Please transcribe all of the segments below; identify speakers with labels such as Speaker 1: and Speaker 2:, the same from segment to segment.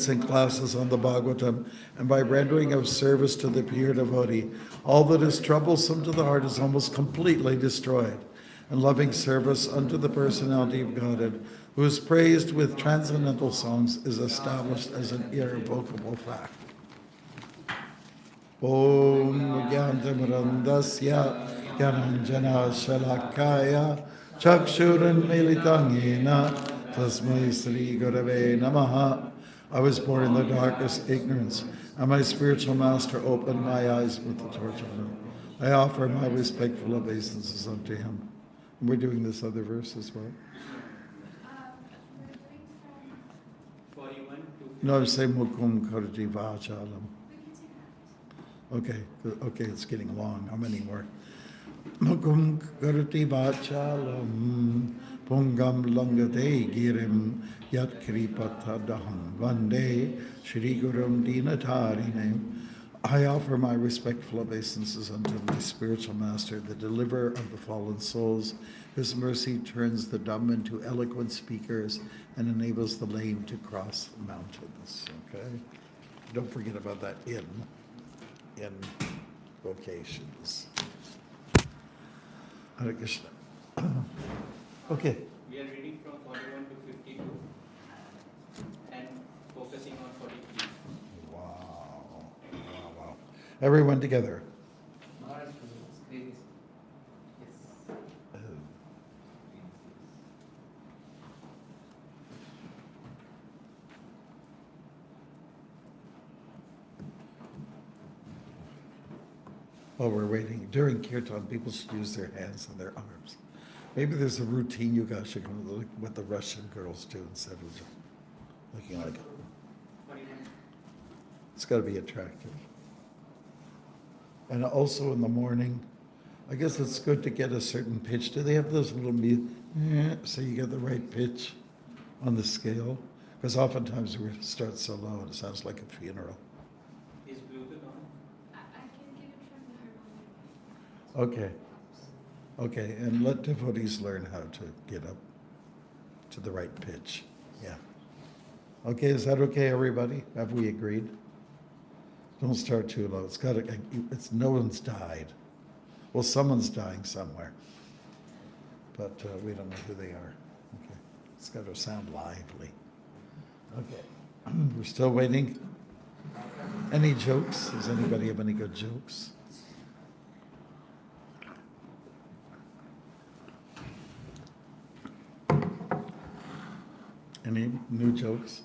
Speaker 1: in classes on the Bhagavatam, and by rendering of service to the pure devotee, all that is troublesome to the heart is almost completely destroyed. And loving service unto the personality of Godhead, who is praised with transcendental songs, is established as an irrevocable fact. Om Gyantamarandasya Gyananjana Shalakaya Chakshuran Militangena Tasmai Sri Gurave Namaha. I was born in the darkest ignorance, and my spiritual master opened my eyes with the torch of love. I offer my respectful obeisances unto him. And we're doing this other verse as well. No, I'm saying Mukum Karti Vachalam. Okay, it's getting long. How many more? Mukum Karti Vachalam Pungam Langate Girim Yat Kripatadaham Vande Shri Gurum Dinatarine. I offer my respectful obeisances unto my spiritual master, the deliverer of the fallen souls, whose mercy turns the dumb into eloquent speakers and enables the lame to cross mountains. Okay? Don't forget about that in vocations. Hare Krishna. Okay.
Speaker 2: We are reading from 41 to 52 and focusing on 43.
Speaker 1: Wow. Everyone together.
Speaker 2: Maharaj, please. Yes.
Speaker 1: While we're waiting, during kirtan, people should use their hands and their arms. Maybe there's a routine you guys should come look what the Russian girls do instead of just looking like it.
Speaker 2: 41.
Speaker 1: It's got to be attractive. And also in the morning, I guess it's good to get a certain pitch. Do they have those little so you get the right pitch on the scale? Because oftentimes we start so low, it sounds like a funeral.
Speaker 2: Is Bluetooth on?
Speaker 3: I can get it from the harmonium.
Speaker 1: Okay, and let devotees learn how to get up to the right pitch. Yeah. Okay, is that okay, everybody? Have we agreed? Don't start too low. It's no one's died. Well, someone's dying somewhere, but we don't know who they are. Okay, it's got to sound lively. Okay, we're still waiting. Any jokes? Does anybody have any good jokes? Any new jokes?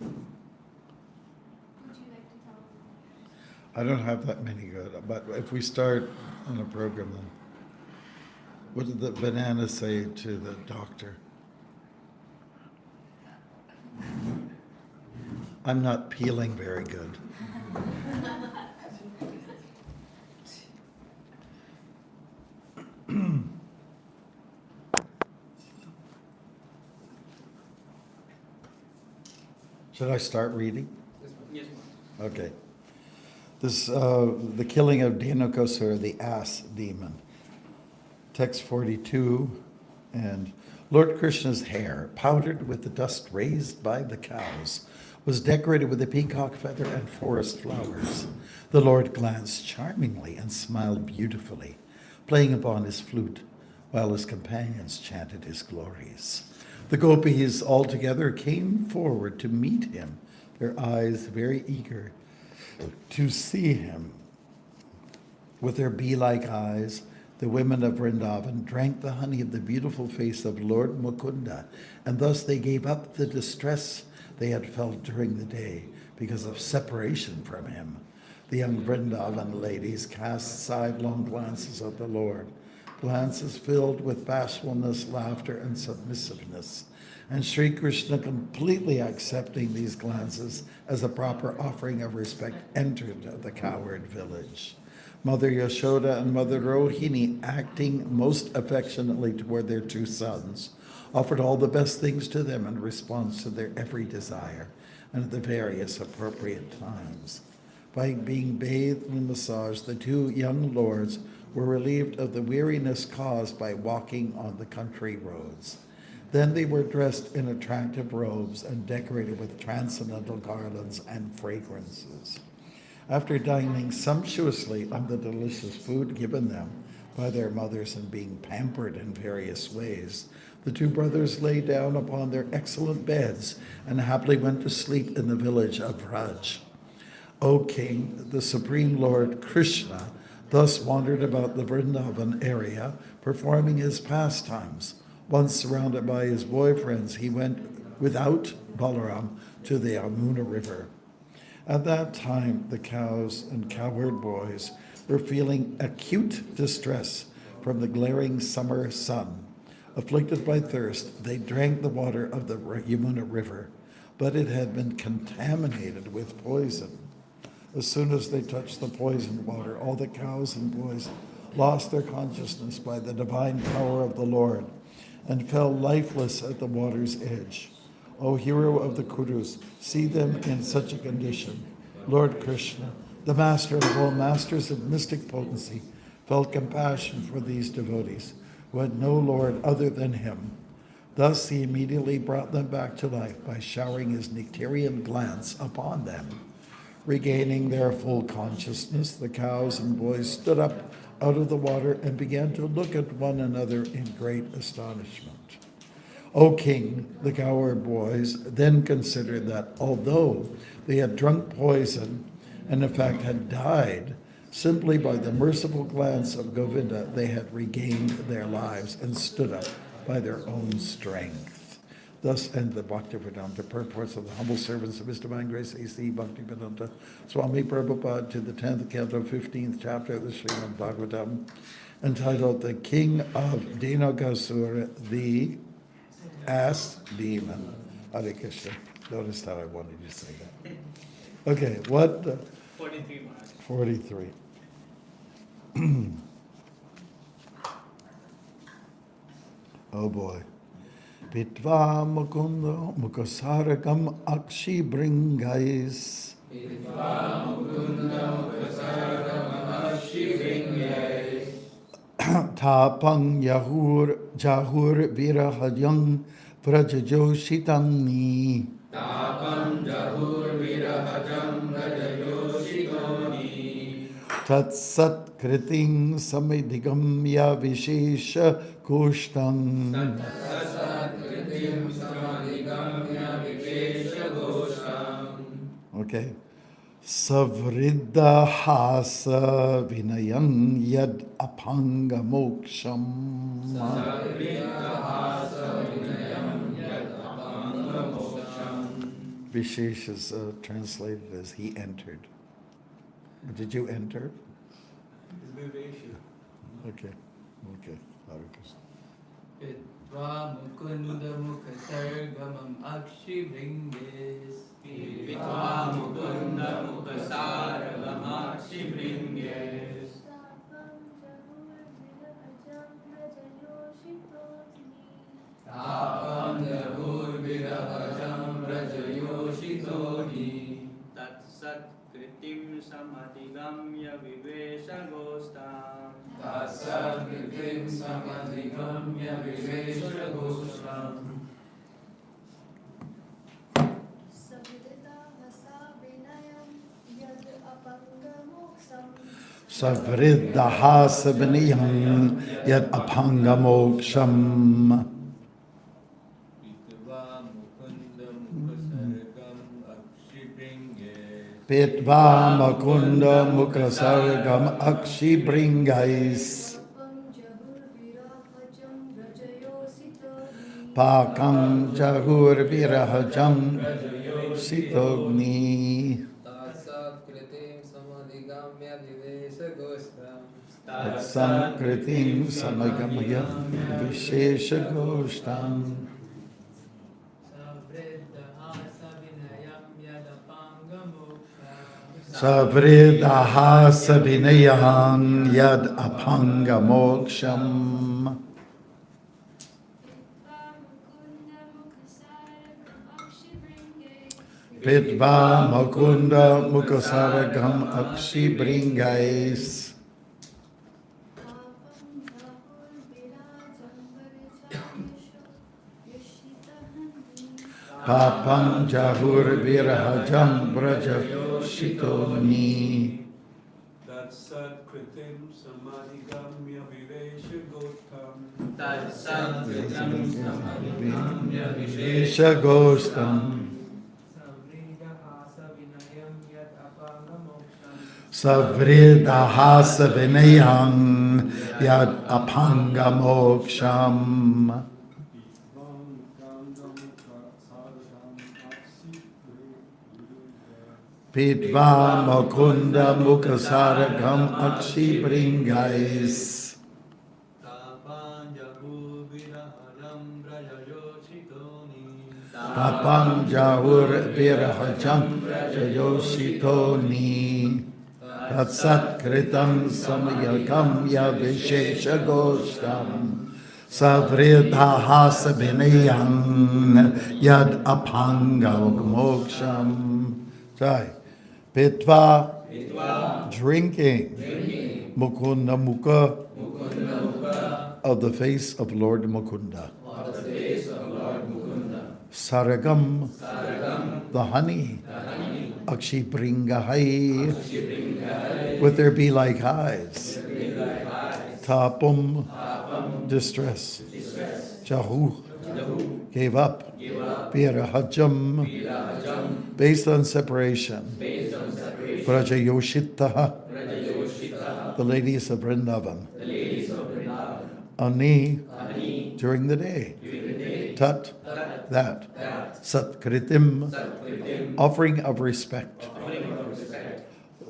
Speaker 3: Would you like to tell them?
Speaker 1: I don't have that many good, but if we start on a program, then what did the banana say to the doctor? I'm not peeling very good. Should I start reading?
Speaker 2: Yes, ma'am.
Speaker 1: Okay. This, the killing of Dhenukasura, the ass demon. Text 42, and Lord Krishna's hair, powdered with the dust raised by the cows, was decorated with a peacock feather and forest flowers. The Lord glanced charmingly and smiled beautifully, playing upon his flute, while his companions chanted his glories. The gopis all together came forward to meet him, their eyes very eager to see him. With their bee-like eyes, the women of Vrindavan drank the honey of the beautiful face of Lord Mukunda, and thus they gave up the distress they had felt during the day because of separation from him. The young Vrindavan ladies cast sidelong glances at the Lord, glances filled with bashfulness, laughter, and submissiveness. And Sri Krishna, completely accepting these glances as a proper offering of respect, entered the coward village. Mother Yashoda and Mother Rohini, acting most affectionately toward their two sons, offered all the best things to them in response to their every desire and at the various appropriate times. By being bathed and massaged, the two young lords were relieved of the weariness caused by walking on the country roads. Then they were dressed in attractive robes and decorated with transcendental garlands and fragrances. After dining sumptuously on the delicious food given them by their mothers and being pampered in various ways, the two brothers lay down upon their excellent beds and happily went to sleep in the village of Vraj. O King, the Supreme Lord Krishna thus wandered about the Vrindavan area, performing his pastimes. Once surrounded by his boyfriends, he went without Balaram to the Yamuna River. At that time, the cows and cowherd boys were feeling acute distress from the glaring summer sun. Afflicted by thirst, they drank the water of the Yamuna River, but it had been contaminated with poison. As soon as they touched the poisoned water, all the cows and boys lost their consciousness by the divine power of the Lord and fell lifeless at the water's edge. O hero of the Kurus, see them in such a condition. Lord Krishna, the master of all masters of mystic potency, felt compassion for these devotees who had no Lord other than him. Thus he immediately brought them back to life by showering his nectarian glance upon them. Regaining their full consciousness, the cows and boys stood up out of the water and began to look at one another in great astonishment. O King, the cowherd boys then considered that although they had drunk poison and in fact had died, simply by the merciful glance of Govinda, they had regained their lives and stood up by their own strength. Thus end the Bhaktivedanta purports of the humble servants of His Divine Grace A.C. Bhaktivedanta Swami Prabhupada to the 10th canto, 15th chapter of the Srimad Bhagavatam, entitled The King of Dhenukasura, the Ass Demon. Hare Krishna. Notice how I wanted you to say that. Okay, what?
Speaker 2: 43 Maharaj.
Speaker 1: 43. Oh boy. Pitva mukunda mukasaragam akshi bringais.
Speaker 2: Pitva mukunda mukasaragam akshi bringais.
Speaker 1: Tapang jahur virahajang vrajajoshitanni.
Speaker 2: Tapam jahur virahajam rajayoshitoni.
Speaker 1: Tatsat kriting samidigamya vishesha kushtang.
Speaker 2: Tatsat kritim samadigamya vivesha gosham.
Speaker 1: Okay. Savriddha hasa vinayang yad apanga moksham.
Speaker 2: Savriddha hasa vinayam yad apanga moksham.
Speaker 1: Vishesh is translated as he entered. Did you enter?
Speaker 2: Vivesha.
Speaker 1: Okay. Okay. Hare Krishna.
Speaker 4: Pitva mukunda mukha sargamam akshi bringes.
Speaker 2: Pitva mukunda mukasaragam akshi bringes. Tapam jahur virahajam rajayoshitoni. Tatsat kritim samadigamya vivesha gostam. Tatsat kritim samadigamya vivesha gostam.
Speaker 1: Savriddha hasa vinayang yad apanga moksham.
Speaker 4: Pitva mukunda mukha sargam akshi bringes.
Speaker 1: Pakam jahur virahajam sitogni. Sankritim samagamaya vishesha goshtam. Savridaha savinayam yad apanga moksham. Pitva mukunda mukasaragam akshi bringais. Papam Jahur Virahajam Brajayoshitoni.
Speaker 5: Tatsat Kritim Samadigamya Vivesha Gotam.
Speaker 1: Shagostam Savridahasa Vinayam Yad Apanga Moksham. Pitva Mukunda Mukasaragam Akshi Bringais. Papam Jahur Virahajam Jayoshitoni. Tatsat Kritam Samayagam Yavishesha Goshtam. Savridahasa Vinayam Yad Apanga Moksham. Jai. Pitva, drinking. Mukunda Mukha, of the face of Lord Mukunda. Saragam, the honey. Akshi Bringahai, with their be-like eyes. Tapum, distress. Jahu, gave up. Virahajam, based on separation. Brajayoshitaha, the ladies of Vrindavan. Ani, during the day. Tat, that. Satkritim, offering of respect.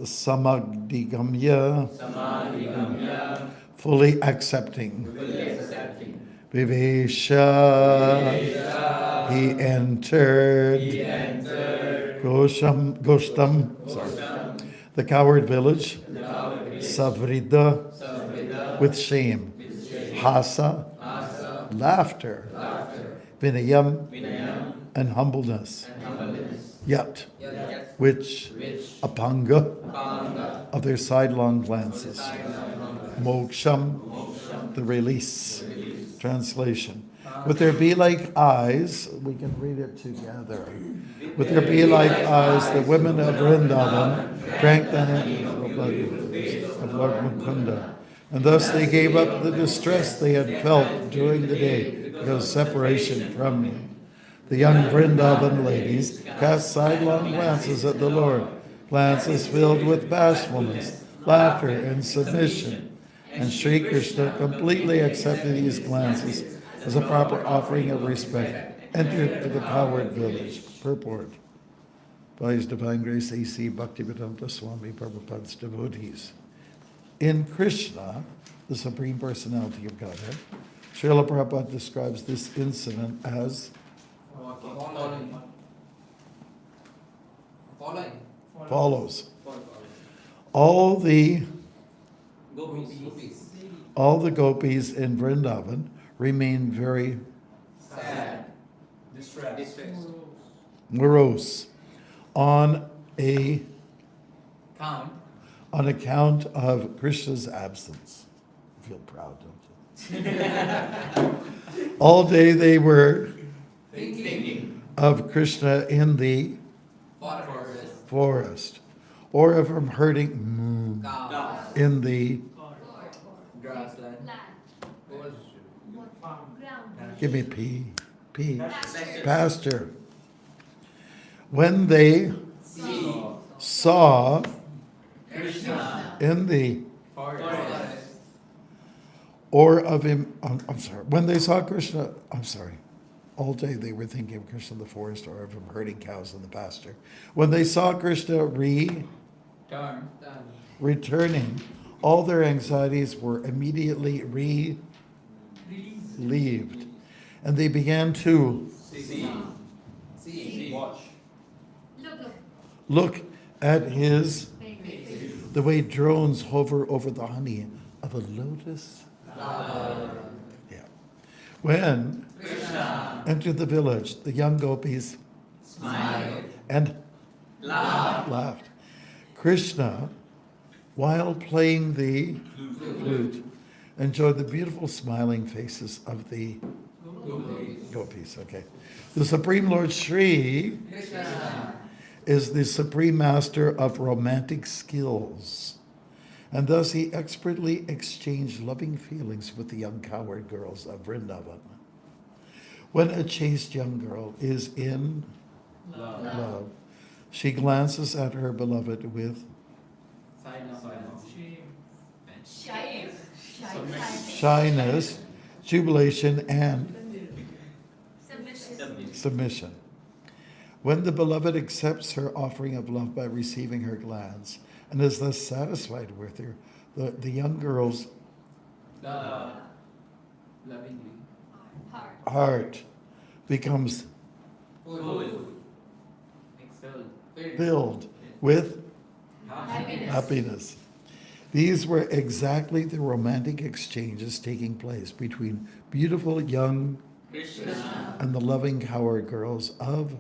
Speaker 1: Samagdigamya, fully accepting. Vivesha, he entered. Gostam, the coward village. Savrida, with shame. Hasa, laughter. Vinayam, and humbleness. Yet, which apanga, of their sidelong glances. Moksham, the release. Translation. With their be-like eyes, we can read it together. With their be-like eyes, the women of Vrindavan drank the honey of Lord Mukunda. And thus they gave up the distress they had felt during the day because of separation from me. The young Vrindavan ladies cast sidelong glances at the Lord, glances filled with bashfulness, laughter, and submission. And Sri Krishna completely accepted these glances as a proper offering of respect, entered the coward village. Purport. By His Divine Grace A.C. Bhaktimarga Swami Prabhupada's devotees. In Krishna, the Supreme Personality of Godhead, Srila Prabhupada describes this incident as follows. All the gopis in Vrindavan remain very
Speaker 2: sad, distressed,
Speaker 1: morose on account of Krishna's absence. You feel proud, don't you? All day they were
Speaker 2: thinking
Speaker 1: of Krishna in the forest, or of him herding in the
Speaker 4: Grassland.
Speaker 1: give me P pasture. When they saw
Speaker 2: Krishna
Speaker 1: in the
Speaker 2: forest,
Speaker 1: or of him, I'm sorry, when they saw Krishna, I'm sorry, all day they were thinking of Krishna in the forest or of him herding cows in the pasture. When they saw Krishna returning, all their anxieties were immediately relieved. And they began to
Speaker 2: see, watch,
Speaker 1: look at his, the way drones hover over the honey of a lotus. Yeah. When
Speaker 2: Krishna
Speaker 1: entered the village, the young gopis
Speaker 2: smiled
Speaker 1: and laughed. Krishna, while playing the flute, enjoyed the beautiful smiling faces of the Gopis, okay. The Supreme Lord Sri
Speaker 4: Krishna.
Speaker 1: is the supreme master of romantic skills, and thus he expertly exchanged loving feelings with the young cowherd girls of Vrindavan. When a chaste young girl is in love, she glances at her beloved with shyness, jubilation, and submission. When the beloved accepts her offering of love by receiving her glance and is thus satisfied with her, the young girl's
Speaker 4: Lovingly.
Speaker 1: heart becomes filled with happiness. These were exactly the romantic exchanges taking place between beautiful young and the loving cowherd girls of.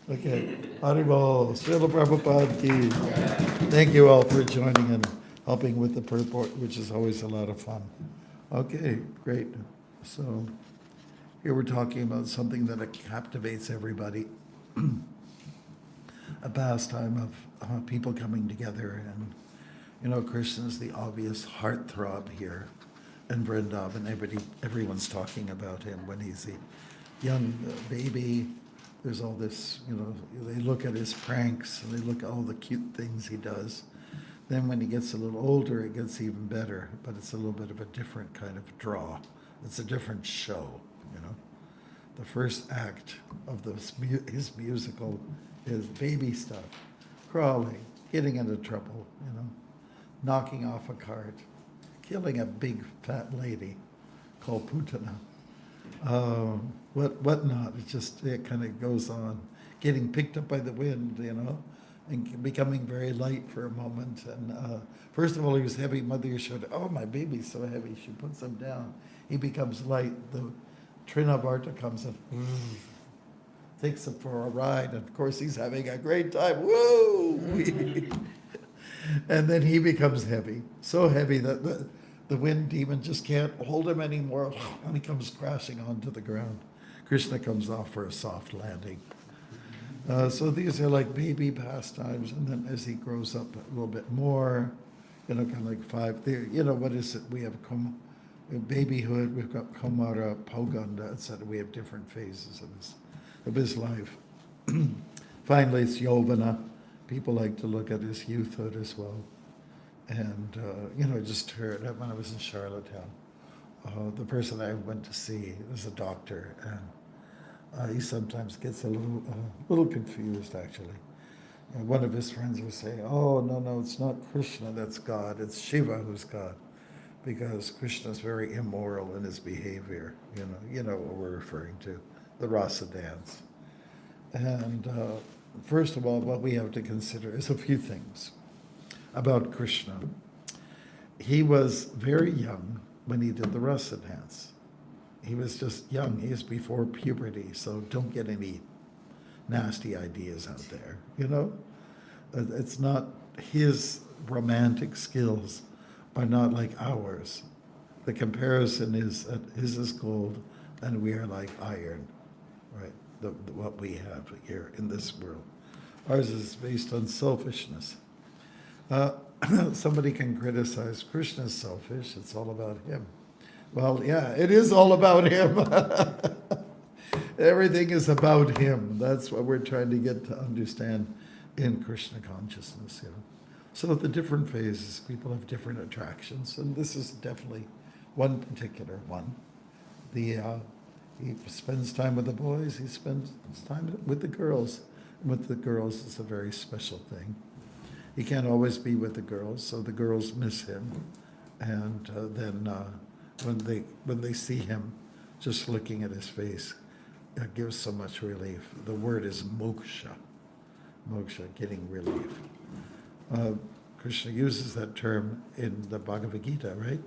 Speaker 1: Okay, Haribol, Srila Prabhupada ki. Thank you all for joining and helping with the purport, which is always a lot of fun. Okay, great. So here we're talking about something that captivates everybody. A pastime of people coming together, and Krishna's the obvious heartthrob here in Vrindavan. Everyone's talking about him when he's a young baby. There's all this, they look at his pranks and they look at all the cute things he does. Then when he gets a little older, it gets even better, but it's a little bit of a different kind of draw. It's a different show. The first act of his musical is baby stuff, crawling, getting into trouble, knocking off a cart, killing a big fat lady called Putana, whatnot. It kind of goes on, getting picked up by the wind, and becoming very light for a moment. And first of all, he was heavy. Mother Yashoda, oh, my baby's so heavy. She puts him down. He becomes light. The Trinavarta comes and takes him for a ride. And of course, he's having a great time. Woo! And then he becomes heavy, so heavy that the wind demon just can't hold him anymore. And he comes crashing onto the ground. Krishna comes off for a soft landing. So these are like baby pastimes. And then as he grows up a little bit more, kind of like five, what is it? We have babyhood, we've got Komara, Poganda, etc. We have different phases of his life. Finally, it's Yovana. People like to look at his youthhood as well. And, I just heard when I was in Charlottetown, the person I went to see was a doctor, and he sometimes gets a little confused, actually. And one of his friends was saying, oh, no, it's not Krishna that's God, it's Shiva who's God. Because Krishna's very immoral in his behavior, what we're referring to, the rasa dance. And first of all, what we have to consider is a few things about Krishna. He was very young when he did the rasa dance. He was just young. He was before puberty, so don't get any nasty ideas out there, It's not, his romantic skills are not like ours. The comparison is that his is gold and we are like iron, right? What we have here in this world. Ours is based on selfishness. Somebody can criticize Krishna's selfish, it's all about him. Well, yeah, it is all about him. Everything is about him. That's what we're trying to get to understand in Krishna consciousness, So the different phases, people have different attractions, and this is definitely one particular one. He spends time with the boys, he spends time with the girls. And with the girls, it's a very special thing. He can't always be with the girls, so the girls miss him. And then when they see him, just looking at his face, it gives so much relief. The word is moksha. Moksha, getting relief. Krishna uses that term in the Bhagavad Gita, right?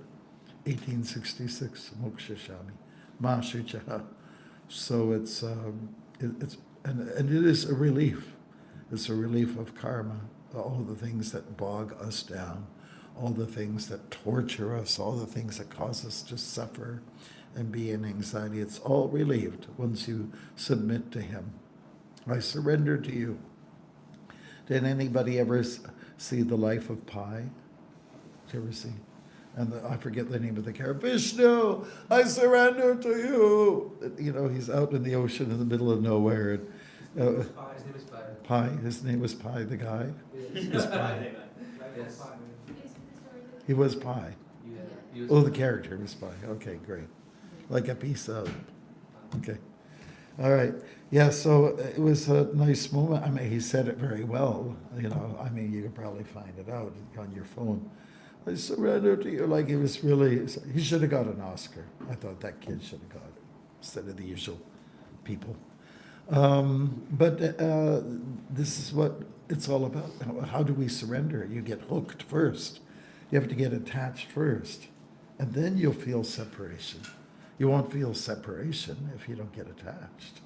Speaker 1: 1866, moksha shami, ma shuchaha. So it is a relief. It's a relief of karma, all the things that bog us down, all the things that torture us, all the things that cause us to suffer and be in anxiety. It's all relieved once you submit to Him. I surrender to you. Did anybody ever see The Life of Pi? Did you ever see? And I forget the name of the character. Vishnu, I surrender to you. You know, he's out in the ocean in the middle of nowhere. And,
Speaker 4: His name is Pai.
Speaker 1: Pi, his name was Pi, the guy. He was Pi.
Speaker 4: Yes.
Speaker 1: He was Pi.
Speaker 4: Yeah.
Speaker 1: Oh, the character was Pi. Okay, great. Like a piece of. Okay. All right. Yeah, so it was a nice moment. I mean, he said it very well. You know, I mean, you could probably find it out on your phone. I surrender to you. Like, it was really, he should have got an Oscar. I thought that kid should have got it instead of the usual people. But this is what it's all about. How do we surrender? You get hooked first. You have to get attached first. And then you'll feel separation. You won't feel separation if you don't get attached.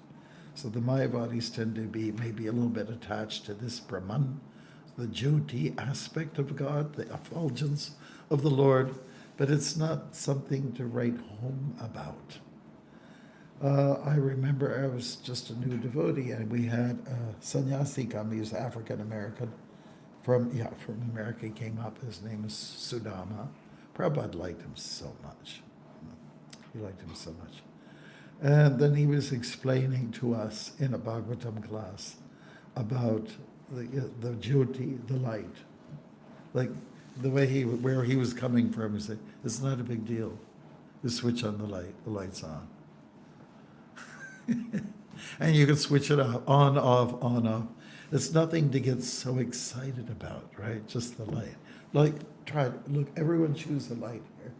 Speaker 1: So the Mayavadis tend to be maybe a little bit attached to this Brahman, the Jyoti aspect of God, the effulgence of the Lord, but it's not something to write home about. I remember I was just a new devotee, and we had a sannyasi come. He was African American from America. He came up. His name is Sudama. Prabhupada liked him so much. He liked him so much. And then he was explaining to us in a Bhagavatam class about the Jyoti, the light. Like the way where he was coming from, he said, it's not a big deal. You switch on the light's on. And you can switch it on, off. It's nothing to get so excited about, right? Just the light. Like, try it. Look, everyone choose a light here.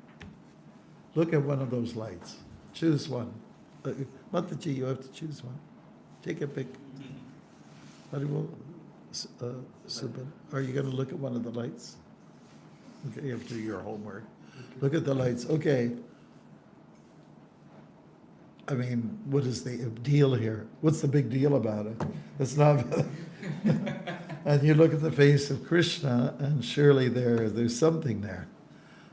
Speaker 1: Look at one of those lights. Choose one. Mataji, you have to choose one. Take a pick. Haribol, Subin, are you going to look at one of the lights? Okay, you have to do your homework. Look at the lights. Okay. I mean, what is the deal here? What's the big deal about it? It's not. And you look at the face of Krishna, and surely there's something there.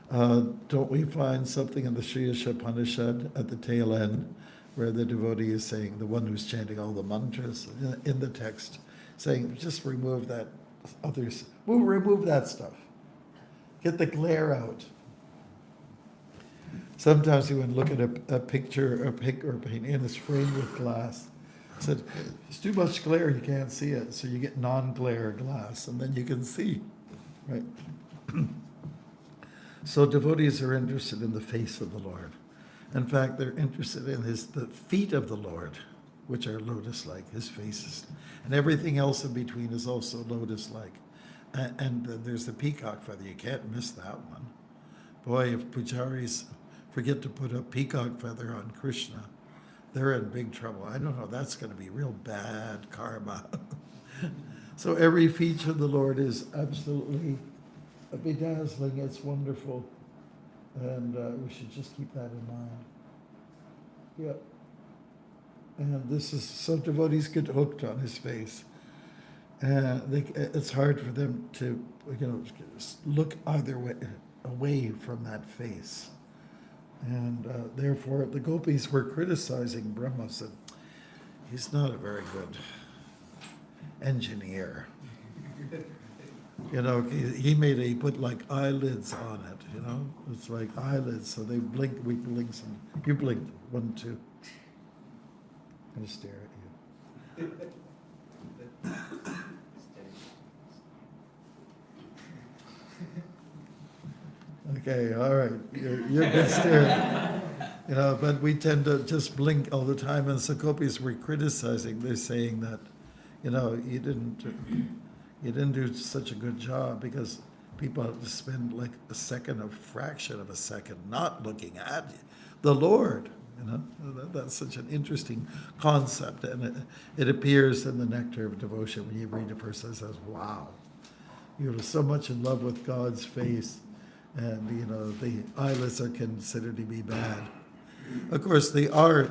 Speaker 1: Don't we find something in the Sri Upanishad at the tail end, where the devotee is saying, the one who's chanting all the mantras in the text, saying, just remove that others. We'll remove that stuff. Get the glare out. Sometimes you would look at a picture, or painting, and it's framed with glass. I said, it's too much glare, you can't see it. So you get non-glare glass, and then you can see, right? So devotees are interested in the face of the Lord. In fact, they're interested in the feet of the Lord, which are lotus-like, his faces. And everything else in between is also lotus-like. And there's the peacock feather. You can't miss that one. Boy, if pujaris forget to put a peacock feather on Krishna, they're in big trouble. I don't know, that's going to be real bad karma. So every feature of the Lord is absolutely bedazzling. It's wonderful. And we should just keep that in mind. Yep. And this is, so devotees get hooked on his face. And it's hard for them to, look either way, away from that face. And therefore, the gopis were criticizing Brahma, said, he's not a very good engineer. He put like eyelids on it, It's like eyelids, so they blink, we blink some. You blinked, 1, 2. I'm going to stare at you. Okay, all right, you're a good stare. But we tend to just blink all the time, and the gopis were criticizing. They're saying that, you didn't do such a good job because people have to spend like a fraction of a second not looking at the Lord. That's such an interesting concept, and it appears in the Nectar of Devotion when you read a person that says, wow, you're so much in love with God's face, and the eyelids are considered to be bad. Of course, they are.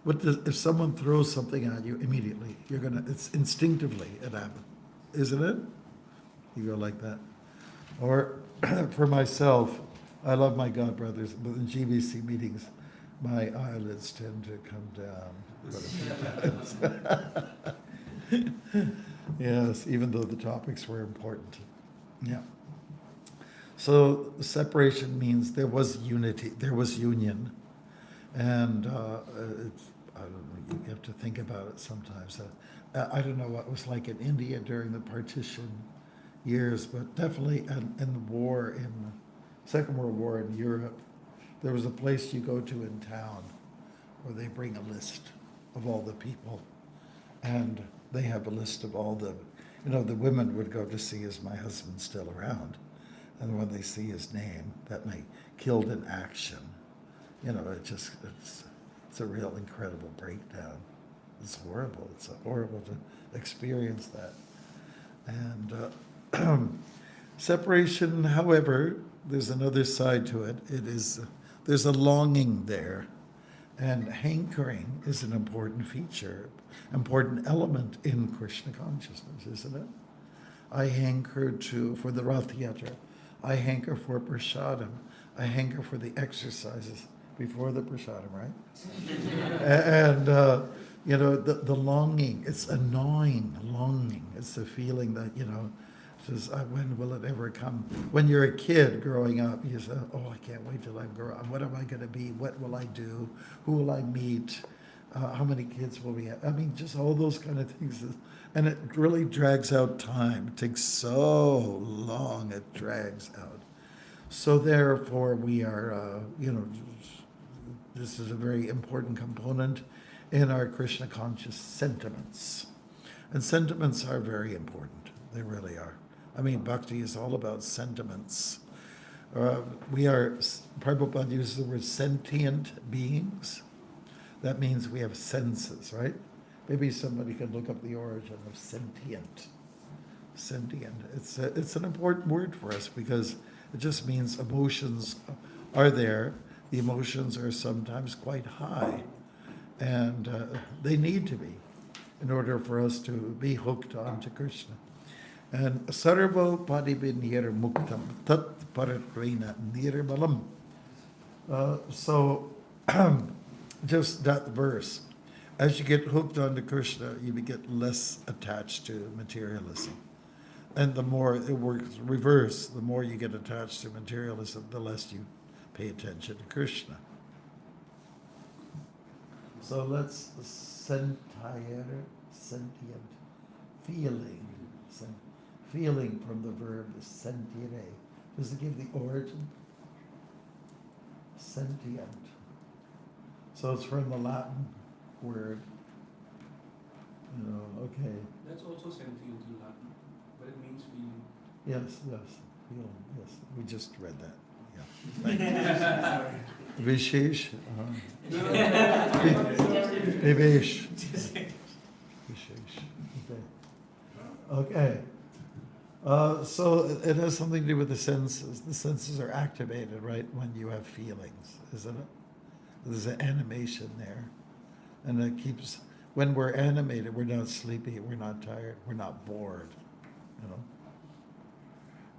Speaker 1: If someone throws something at you immediately, it's instinctively it happens, isn't it? You go like that. Or for myself, I love my God brothers, but in GBC meetings, my eyelids tend to come down quite a few times. Yes, even though the topics were important. Yeah. So separation means there was unity, there was union. And I don't know, you have to think about it sometimes. I don't know what it was like in India during the partition years, but definitely in the war, in the Second World War in Europe, there was a place you go to in town where they bring a list of all the people. And they have a list of all the, the women would go to see, is my husband still around? And when they see his name, that may killed in action. It's a real incredible breakdown. It's horrible. It's horrible to experience that. And separation, however, there's another side to it. There's a longing there. And hankering is an important feature, important element in Krishna consciousness, isn't it? I hanker for the Rath Yatra. I hanker for prasadam. I hanker for the exercises before the prasadam, right? And, the longing, it's a gnawing longing. It's the feeling that, says, when will it ever come? When you're a kid growing up, you say, oh, I can't wait till I grow up. What am I going to be? What will I do? Who will I meet? How many kids will we have? I mean, just all those kind of things. And it really drags out time. It takes so long, it drags out. So therefore, we are, this is a very important component in our Krishna conscious sentiments. And sentiments are very important. They really are. I mean, bhakti is all about sentiments. Prabhupada uses the word sentient beings. That means we have senses, right? Maybe somebody could look up the origin of sentient. Sentient. It's an important word for us because it just means emotions are there. The emotions are sometimes quite high, and they need to be in order for us to be hooked on to Krishna. And sarvo padibinir muktam tat paratrena nirmalam. So just that verse. As you get hooked onto Krishna, you get less attached to materialism. And the more it works reverse, the more you get attached to materialism, the less you pay attention to Krishna. So let's sentient, feeling. Feeling from the verb sentire. Does it give the origin? Sentient. So it's from the Latin word. Okay.
Speaker 5: That's also sentient in Latin, but it means feeling.
Speaker 1: Yes, feeling, yes. We just read that. Yeah. Vishesh. Vivesh. Vishesh. Okay. So it has something to do with the senses. The senses are activated, right, when you have feelings, isn't it? There's an animation there. And it keeps, when we're animated, we're not sleepy, we're not tired, we're not bored,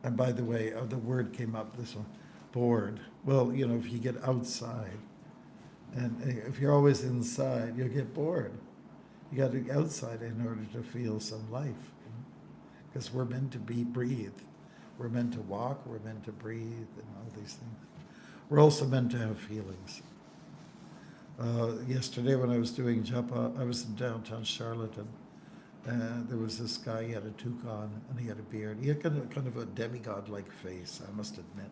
Speaker 1: And by the way, the word came up, this one, bored. Well, if you get outside, and if you're always inside, you'll get bored. You got to get outside in order to feel some life. Because we're meant to breathe. We're meant to walk, we're meant to breathe, and all these things. We're also meant to have feelings. Yesterday when I was doing japa, I was in downtown Charlotte, and there was this guy, he had a toque on, and he had a beard. He had kind of a demigod-like face, I must admit.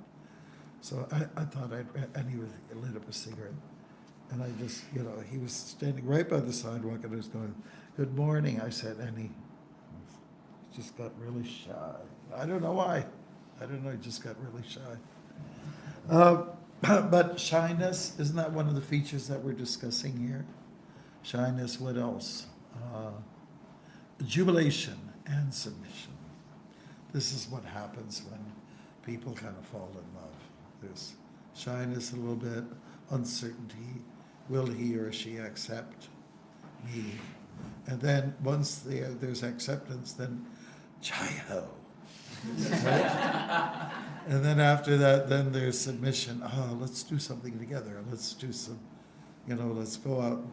Speaker 1: So I thought and he lit up a cigarette. And I just, he was standing right by the sidewalk, and I was going, good morning, I said, and he just got really shy. I don't know why. He just got really shy. But shyness, isn't that one of the features that we're discussing here? Shyness, what else? Jubilation and submission. This is what happens when people kind of fall in love. There's shyness a little bit, uncertainty. Will he or she accept me? And then once there's acceptance, then Jai Ho. Right? And then after that, then there's submission. Oh, let's do something together. Let's do some, let's go out,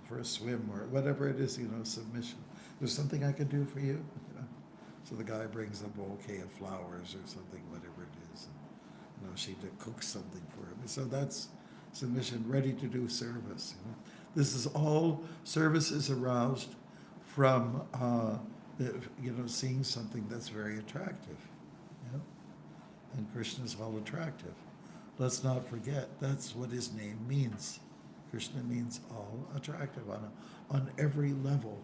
Speaker 1: for a swim or whatever it is, submission. There's something I can do for you, So the guy brings a bouquet of flowers or something, whatever it is. She cooks something for him. So that's submission, ready to do service. This is all service is aroused from, seeing something that's very attractive. And Krishna is all attractive. Let's not forget, that's what his name means. Krishna means all attractive on every level.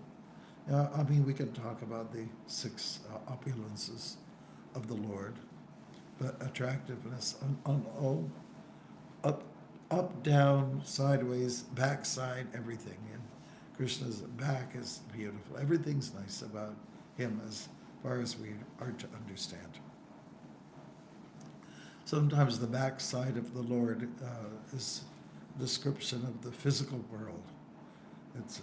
Speaker 1: We can talk about the six opulences of the Lord, but attractiveness on all, up, down, sideways, backside, everything. And Krishna's back is beautiful. Everything's nice about him as far as we are to understand. Sometimes the backside of the Lord is a description of the physical world.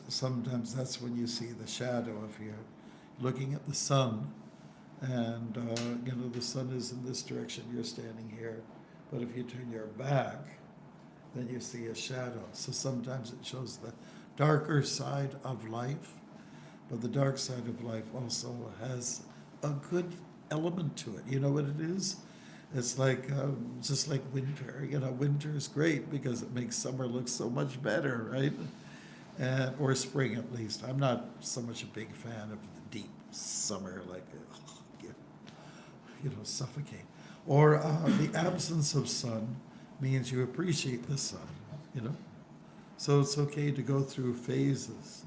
Speaker 1: Sometimes that's when you see the shadow. If you're looking at the sun, and the sun is in this direction, you're standing here, but if you turn your back, then you see a shadow. So sometimes it shows the darker side of life, but the dark side of life also has a good element to it. You know what it is? It's like, just like winter. Winter is great because it makes summer look so much better, right? Or spring at least. I'm not so much a big fan of the deep summer, like, suffocate. Or the absence of sun means you appreciate the sun, So it's okay to go through phases,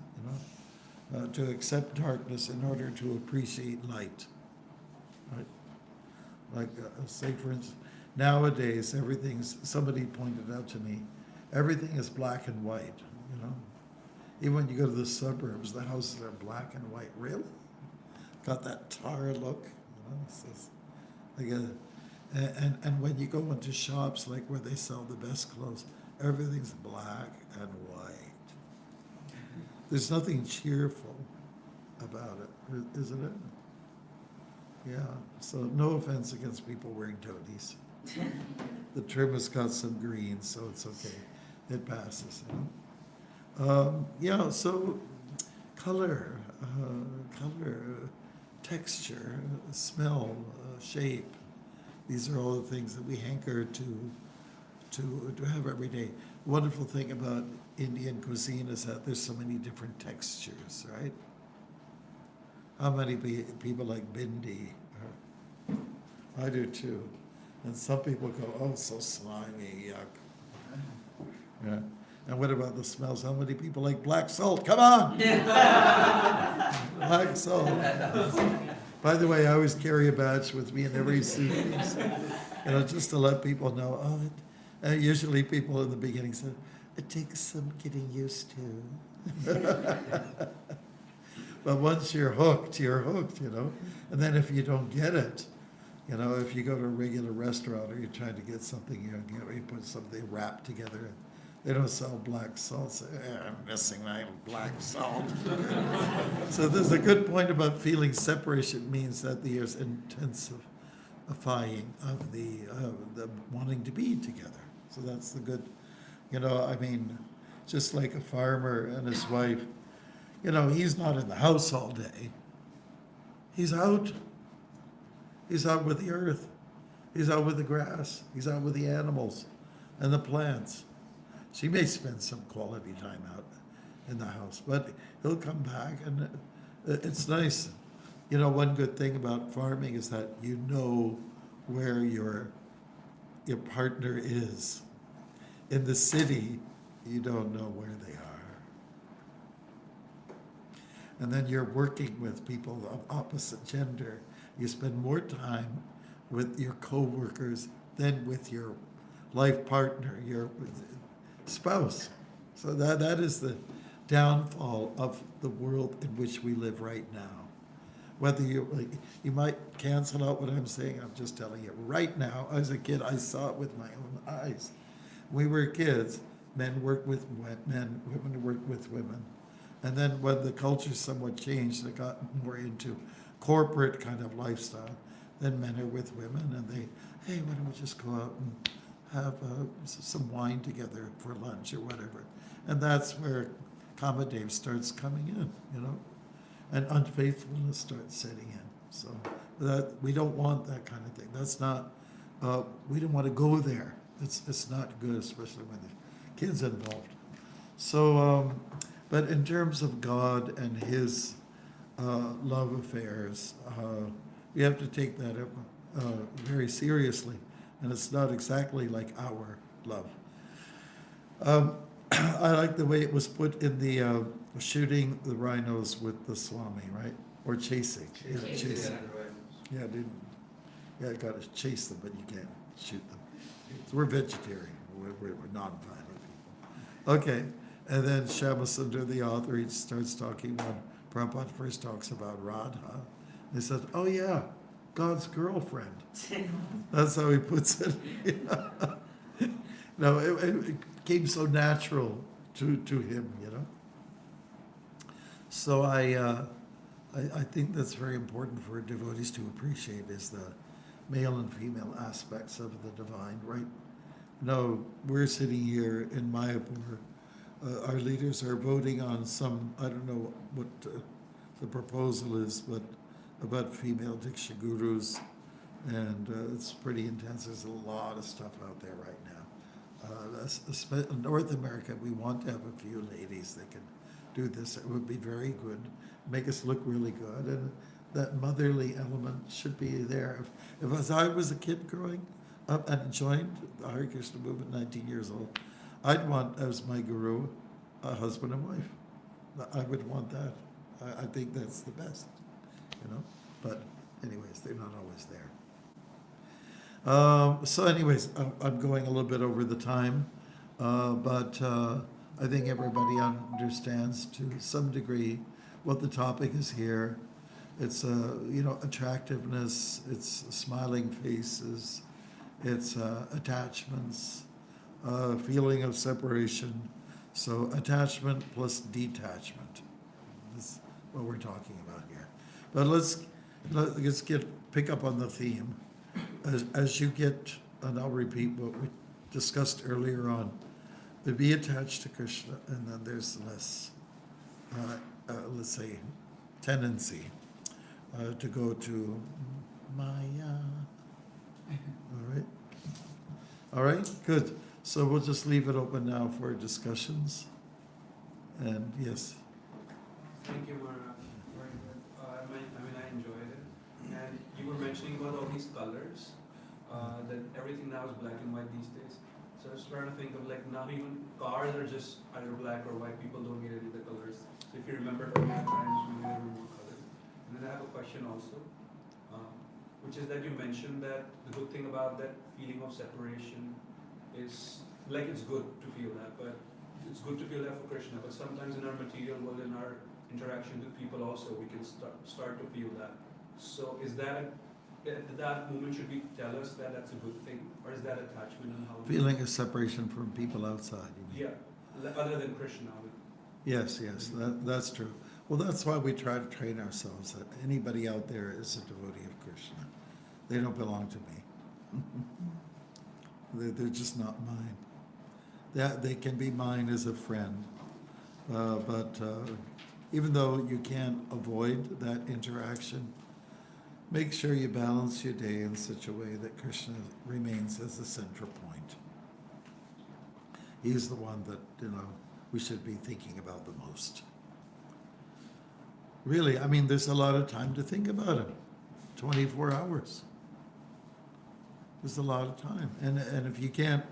Speaker 1: to accept darkness in order to appreciate light, right? Like, say for instance, nowadays somebody pointed out to me, everything is black and white, Even when you go to the suburbs, the houses are black and white. Really? Got that tar look, It's just like and when you go into shops like where they sell the best clothes, everything's black and white. There's nothing cheerful about it, isn't it? Yeah, so no offense against people wearing toadies. The trim has got some green, so it's okay. It passes, so color, texture, smell, shape. These are all the things that we hanker to have every day. The wonderful thing about Indian cuisine is that there's so many different textures, right? How many people like bindi? I do too. And some people go, oh, so slimy, yuck. Yeah. And what about the smells? How many people like black salt? Come on! Black salt. By the way, I always carry a batch with me in every suitcase, just to let people know. And usually people in the beginning say, it takes some getting used to. But once you're hooked, And then if you don't get it, if you go to a regular restaurant or you're trying to get something, you put something wrapped together, and they don't sell black salt. So, I'm missing my black salt. So there's a good point about feeling separation means that there's intensifying of the wanting to be together. So that's the good, just like a farmer and his wife, he's not in the house all day. He's out. He's out with the earth. He's out with the grass. He's out with the animals and the plants. She may spend some quality time out in the house, but he'll come back, and it's nice. One good thing about farming is that you know where your partner is. In the city, you don't know where they are. And then you're working with people of opposite gender. You spend more time with your co-workers than with your life partner, your spouse. So that is the downfall of the world in which we live right now. Whether you might cancel out what I'm saying, I'm just telling you. Right now, as a kid, I saw it with my own eyes. We were kids, men worked with men, women worked with women. And then when the culture somewhat changed, it got more into corporate kind of lifestyle. then men are with women, and they, hey, why don't we just go out and have some wine together for lunch or whatever. And that's where Kamadev starts coming in, and unfaithfulness starts setting in. So that we don't want that kind of thing. That's not, we don't want to go there. It's not good, especially when the kids involved. So, but in terms of God and His love affairs, we have to take that very seriously, and it's not exactly like our love. I like the way it was put in the shooting the rhinos with the Swami, right? Or chasing. Yeah, chasing. Yeah, you got to chase them, but you can't shoot them. So we're vegetarian. We're non-violent people. Okay, and then Shyamasunder, the author, he starts talking when Prabhupada first talks about Radha. He says, "Oh yeah, God's girlfriend." That's how he puts it. No, it came so natural to him, So I think that's very important for devotees to appreciate, is the male and female aspects of the divine, right? No, we're sitting here in Mayapur. Our leaders are voting on some, I don't know what the proposal is, but about female Diksha gurus. And it's pretty intense. There's a lot of stuff out there right now. In North America, we want to have a few ladies that can do this. It would be very good, make us look really good, and that motherly element should be there. If as I was a kid growing up and joined the Hare Krishna movement, 19 years old, I'd want as my guru a husband and wife. I would want that. I think that's the best, But anyways, they're not always there. So anyways, I'm going a little bit over the time, but I think everybody understands to some degree what the topic is here. It's attractiveness, it's smiling faces, it's attachments, feeling of separation. So attachment plus detachment is what we're talking about here. But let's pick up on the theme. As you get, and I'll repeat what we discussed earlier on, to be attached to Krishna, and then there's less, let's say, tendency to go to Maya. All right, good. So we'll just leave it open now for discussions. And yes.
Speaker 5: Thank you, Maharaj. Very good. I enjoyed it. And you were mentioning about all these colors, that everything now is black and white these days. So I was trying to think of now even cars are just either black or white. People don't get any of the colors. So if you remember from that times, we needed more colors. And then I have a question also, which is that you mentioned that the good thing about that feeling of separation is, it's good to feel that, but it's good to feel that for Krishna. But sometimes in our material world, in our interaction with people also, we can start to feel that. So is that, at that moment, should we tell us that that's a good thing? Or is that attachment and how?
Speaker 1: Feeling a separation from people outside, you mean?
Speaker 5: Yeah, other than Krishna.
Speaker 1: Yes, that's true. Well, that's why we try to train ourselves, that anybody out there is a devotee of Krishna. They don't belong to me. They're just not mine. They can be mine as a friend, but even though you can't avoid that interaction, make sure you balance your day in such a way that Krishna remains as the central point. He's the one that, we should be thinking about the most. Really, there's a lot of time to think about him. 24 hours. There's a lot of time. And if you can't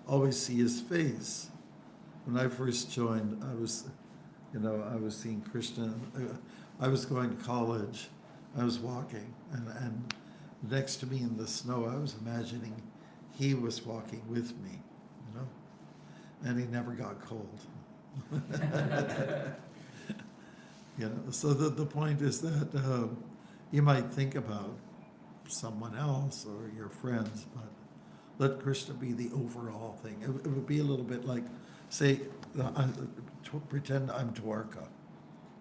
Speaker 1: always see his face, when I first joined, I was seeing Krishna. I was going to college. I was walking, and next to me in the snow, I was imagining he was walking with me, and he never got cold. So the point is that you might think about someone else or your friends, but let Krishna be the overall thing. It would be a little bit like, say, pretend I'm Dwarkanath.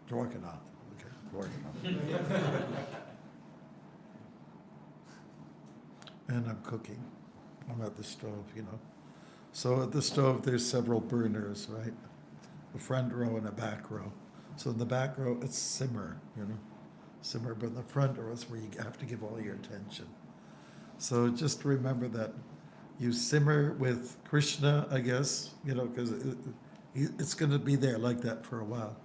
Speaker 1: Okay, Dwarkanath. and I'm cooking. I'm at the stove, you know. So at the stove, there's several burners, right? A front row and a back row. So in the back row, it's simmer, you know, simmer. But in the front row is where you have to give all your attention. So just remember that you simmer with Krishna, I guess, you know, because it's going to be there like that for a while.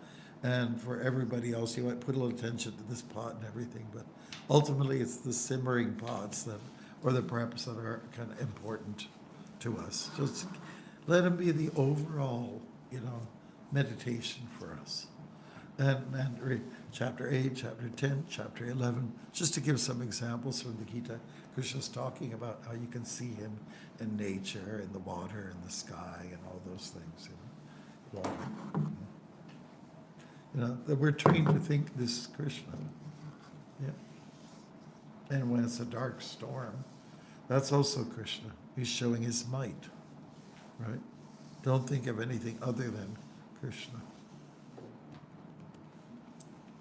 Speaker 1: And for everybody else, you might put a little attention to this pot and everything, but ultimately it's the simmering pots that, or the preps that are kind of important to us. Just let them be the overall, you know, meditation for us. And read chapter 8, chapter 10, chapter 11, just to give some examples from the Gita. Krishna's talking about how you can see him in nature, in the water, in the sky, and all those things. You know, water. You know, that we're trained to think this is Krishna. Yeah. And when it's a dark storm, that's also Krishna. He's showing his might, right? Don't think of anything other than Krishna.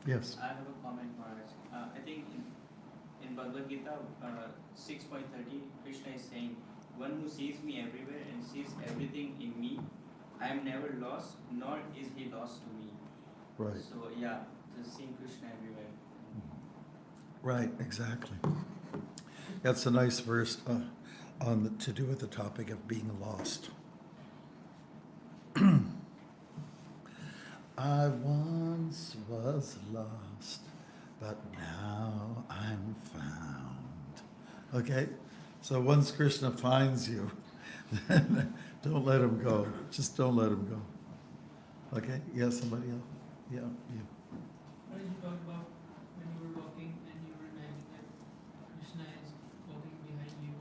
Speaker 1: Yes.
Speaker 2: I have a comment, Maharaj. I think in Bhagavad Gita 6.30, Krishna is saying, "One who sees me everywhere and sees everything in me, I am never lost, nor is he lost to me."
Speaker 1: Right.
Speaker 2: So yeah, just seeing Krishna everywhere.
Speaker 1: Right, exactly. That's a nice verse to do with the topic of being lost. I once was lost, but now I'm found. Okay? So once Krishna finds you, then don't let him go. Just don't let him go. Okay? Yeah, somebody else? Yeah, you.
Speaker 6: What did you talk about when you were walking and you were imagining that Krishna is walking behind you?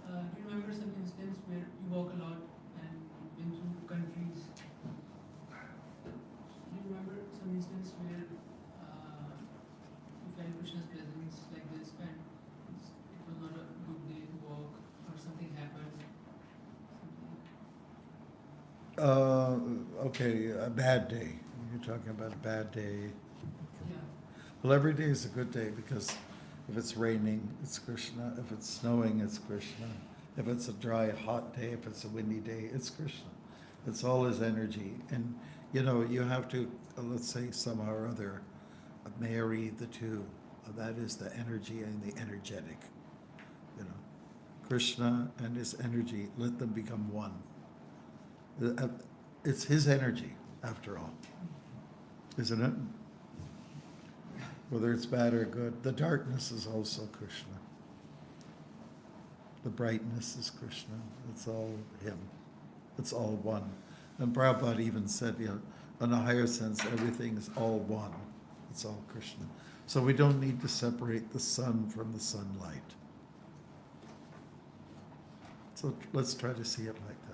Speaker 6: Do you remember some instance where you walk a lot and you've been through countries? Do you remember some instance where you felt Krishna's presence like this and it was not a good day to walk or something happened?
Speaker 1: Okay, a bad day. You're talking about a bad day.
Speaker 6: Yeah.
Speaker 1: Well, every day is a good day because if it's raining, it's Krishna. If it's snowing, it's Krishna. If it's a dry, hot day, if it's a windy day, it's Krishna. It's all his energy. And, you know, you have to, let's say, somehow or other, marry the two. That is the energy and the energetic. You know, Krishna and his energy, let them become one. It's his energy, after all. Isn't it? Whether it's bad or good. The darkness is also Krishna. The brightness is Krishna. It's all him. It's all one. And Prabhupada even said, you know, in a higher sense, everything is all one. It's all Krishna. So we don't need to separate the sun from the sunlight. So let's try to see it like that.